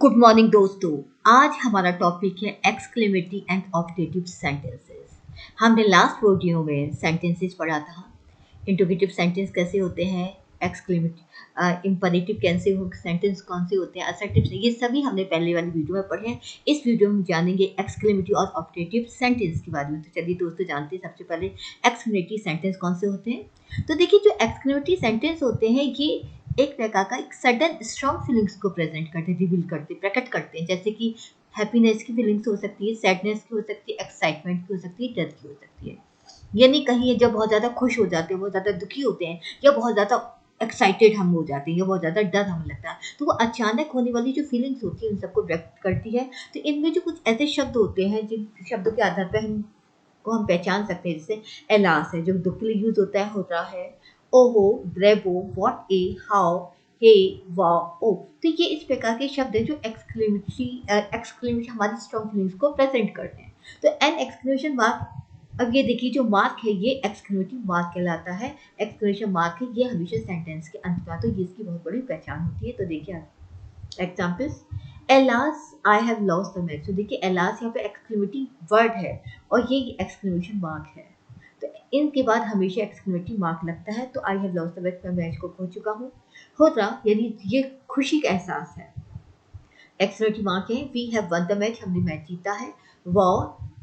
Good morning दोस्तों। आज हमारा टॉपिक है एक्सक्लेमेटरी एंड ऑप्टेटिव सेंटेंसेस। हमने लास्ट वीडियो में सेंटेंसेस पढ़ा था। इंट्रोगेटिव सेंटेंस कैसे होते हैं, एक्सक्लेमेटरी इंपेरेटिव कैसे हो, सेंटेंस कौन से होते हैं, असर्टिव से, ये सभी हमने पहले वाली वीडियो में पढ़े हैं। इस वीडियो में जानेंगे एक्सक्लेमेटरी और ऑप्टेटिव सेंटेंस के बारे में। तो चलिए दोस्तों जानते हैं सबसे पहले एक्सक्लेमेटरी सेंटेंस कौन से होते हैं। तो देखिए, जो एक्सक्लेमेटरी सेंटेंस होते हैं ये एक प्रकार का एक सडन स्ट्रॉन्ग फीलिंग्स को प्रेजेंट करते, रिवील करते, प्रकट करते हैं। जैसे कि हैप्पीनेस की फीलिंग्स हो सकती है, सैडनेस की हो सकती है, एक्साइटमेंट की हो सकती है, डर की हो सकती है। यानी कहीं जब बहुत ज़्यादा खुश हो जाते हैं, बहुत ज़्यादा दुखी होते हैं, या बहुत ज़्यादा एक्साइटेड हम हो जाते हैं, या बहुत ज़्यादा डर हमें लगता है, तो वो अचानक होने वाली जो फीलिंग्स होती है उन सबको व्यक्त करती है। तो इनमें जो कुछ ऐसे शब्द होते हैं जिन शब्दों के आधार पर हम पहचान सकते हैं, जैसे एलास है जो दुख के लिए यूज होता है, होता है ओहो, ब्रेवो, व्हाट ए, हाउ, हे, वाह, ओ। तो ये इस प्रकार के शब्द हैं जो एक्सक्लेमेटरी हमारी स्ट्रॉन्ग फीलिंग्स को प्रेजेंट करते हैं। तो एन एक्सक्लेमेशन मार्क, अब ये देखिए जो मार्क है ये एक्सक्लेमेटरी मार्क कहलाता है। एक्सक्लेमेशन मार्क है ये हमेशा सेंटेंस के अंत में, तो ये इसकी बहुत बड़ी पहचान होती है। तो देखिए examples, alas I have lost the match. तो देखिए एलास यहाँ पे एक्सक्लेमेटरी वर्ड है और ये एक्सक्लेमेशन मार्क है। तो इनके बाद हमेशा एक्सक्लेमेटरी मार्क लगता है। तो I have lost the match, मैं मैच को खो चुका हूँ। होता यानी ये खुशी का एहसास है। एक्सक्लेमेटरी मार्क है we have won the match, हमने मैच जीता है। Wow,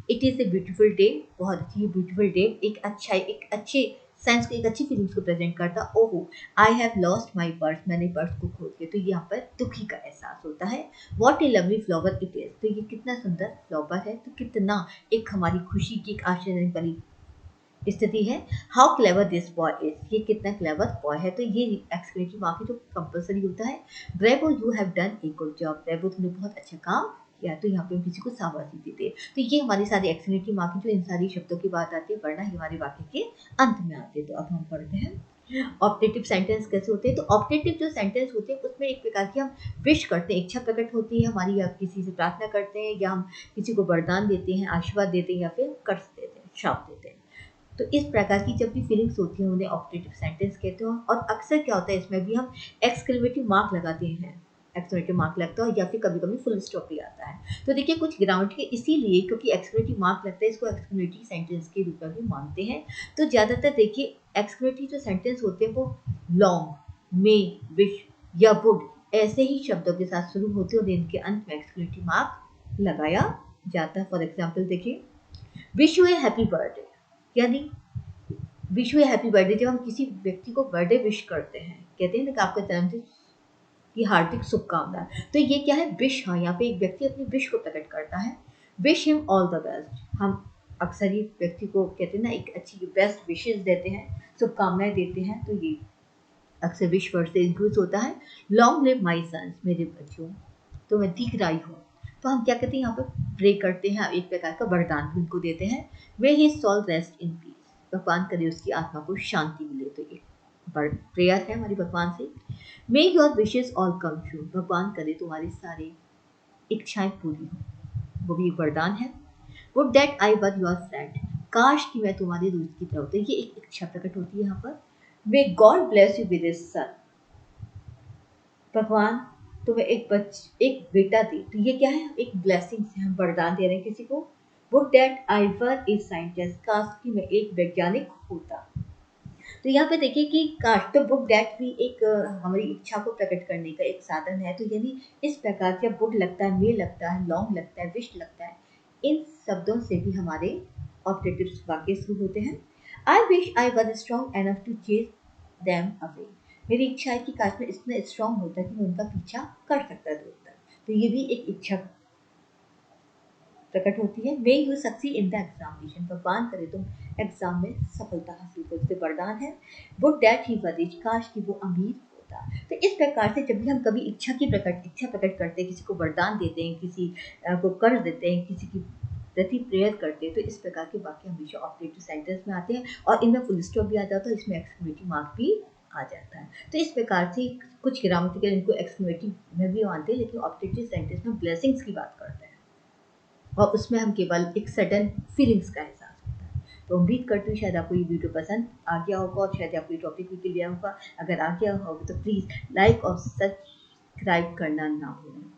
it is a beautiful day, बहुत अच्छी ब्यूटीफुल डे, एक अच्छे सेंस को, एक अच्छी फीलिंग्स को प्रेजेंट करता। ओहो, I have lost my purse, मैंने पर्स को खो दिया। तो यहाँ पर दुखी का एहसास होता है। What A lovely flower it is, तो ये कितना सुंदर फ्लावर है, तो कितना एक हमारी खुशी की, एक आश्चर्य वाली स्थिति है। How clever this boy is, ये कितना क्लेवर बॉय है। तो ये एक्सक्लेमेटरी मार्क जो कंपल्सरी होता है। Bravo, you have done a good job, bravo तुमने बहुत अच्छा काम किया। तो यहाँ पे हम किसी को शाबाशी देते हैं। तो ये हमारी सारी एक्सक्लेमेटरी मार्क जो इन सारी शब्दों की बात आती है, वरना हमारे वाक्य के अंत में आते हैं। तो अब हम पढ़ते हैं ऑप्टेटिव सेंटेंस कैसे होते हैं। तो ऑप्टेटिव जो सेंटेंस होते हैं उसमें एक प्रकार की हम विश करते हैं, इच्छा प्रकट होती है हमारी, या किसी से प्रार्थना करते हैं, या हम किसी को वरदान देते हैं, आशीर्वाद देते हैं, या फिर कर्ज देते हैं, श्राप देते हैं। तो इस प्रकार की जब भी फीलिंग्स होती हैं उन्हें ऑप्टेटिव सेंटेंस कहते हैं। और अक्सर क्या होता है इसमें भी हम एक्सक्लेमेटिव मार्क लगाते हैं, एक्सक्लेमेटिव मार्क लगता है, या फिर कभी कभी फुल स्टॉप भी आता है। तो देखिए कुछ ग्राउंड के इसीलिए क्योंकि एक्सक्लेमेटिव मार्क लगता है, इसको एक्सक्लेमेटरी सेंटेंस के रूप में भी मानते हैं। तो ज़्यादातर देखिए एक्सक्लेमेटरी जो सेंटेंस होते हैं वो लॉन्ग, मे, विश या वुड ऐसे ही शब्दों के साथ शुरू होते हैं और इनके अंत में एक्सक्लेमेटरी मार्क लगाया जाता है। फॉर एग्जाम्पल देखिए, wish U A happy birthday, यानी विश यू हैप्पी बर्थडे, जब हम किसी व्यक्ति को बर्थडे विश करते हैं, कहते हैं ना कि आपका जन्मदिन की हार्दिक शुभकामनाएं। तो ये क्या है, विश। हाँ, यहाँ पे एक व्यक्ति अपनी विश को प्रकट करता है। Wish him all the best, हम अक्सर ही व्यक्ति को कहते हैं ना एक अच्छी बेस्ट विशेष देते हैं, शुभकामनाएं देते हैं। तो ये अक्सर विश वर्ड से यूज होता है। लॉन्ग लिव माई सन्स, मेरे बच्चों, तो मैं दीर्घायु हूँ। तो हम क्या कहते हैं यहाँ पे प्रे करते हैं, एक प्रकार का वरदान भी उनको देते हैं। वे his soul rest in peace, भगवान करे उसकी आत्मा को शांति मिले। तो ये प्रेयर है हमारी भगवान से। मे your wishes all come true, भगवान करे तुम्हारी सारी इच्छाएं पूरी हो, वो भी एक वरदान है। Would that I were your friend, काश कि मैं तुम्हारे दोस्त की तरह होती। ये एक इच्छा प्रकट होती है यहाँ पर। May God bless you with his son, भगवान तुम्हें एक बेटा दे। तो ये क्या है, एक ब्लेसिंग से हम वरदान दे रहे हैं किसी को। Would that I were a scientist, काश कि मैं एक वैज्ञानिक होता। तो यहाँ पे देखिए कि काश, तो बुक डैट भी एक हमारी इच्छा को प्रकट करने का एक साधन है। तो यानी इस प्रकार से बुक लगता है, मे लगता है, लॉन्ग लगता है, विश लगता है, इन शब्दों से भी हमारे ऑब्जेक्टिव वाक्य शुरू होते हैं। I wish I were strong enough to chase them away, मेरी इच्छा है कि काश मैं इतना स्ट्रॉन्ग होता कि मैं उनका पीछा कर सकता दूर तक। तो ये भी एक इच्छा प्रकट होती है। May you succeed in the examination, भगवान करे तुम एग्जाम में सफलता हासिल करो, तो वरदान है। Would that he were rich, काश कि वो अमीर होता। तो इस प्रकार से जब भी हम कभी इच्छा प्रकट करते हैं, किसी को वरदान देते हैं, किसी को कर्ज देते हैं, किसी की प्रति प्रेयर करते हैं, तो इस प्रकार के वाक्य हमेशा ऑब्जेक्टिव सेंटेंस में आते हैं और इनमें फुल स्टॉप भी आ जाता है, इसमें एक्सक्लेमेटरी मार्क भी आ जाता है। तो इस प्रकार से कुछ ग्रामेटिकल इनको एक्सक्लेमेटरी में भी मानते हैं, लेकिन ऑब्जेक्टिव सेंटेंस में ब्लेसिंग्स की बात करते हैं और उसमें हम केवल एक सडन फीलिंग्स का एहसास होता है। तो उम्मीद करती हूँ शायद आपको ये वीडियो पसंद आ गया होगा और शायद आपको ये टॉपिक भी क्लियर होगा। अगर आ गया होगा तो प्लीज़ लाइक और सब्सक्राइब करना ना भूलें।